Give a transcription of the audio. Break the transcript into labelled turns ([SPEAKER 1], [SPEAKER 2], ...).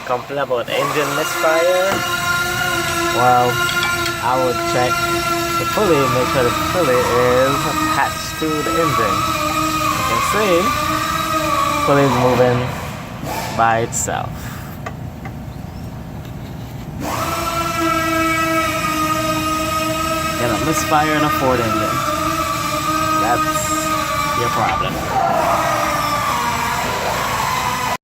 [SPEAKER 1] complain about engine misfire, well, I would check the pulley, make sure the pulley is attached to the engine. You can see, pulley is moving by itself. Get a misfire in a Ford engine. That's your problem.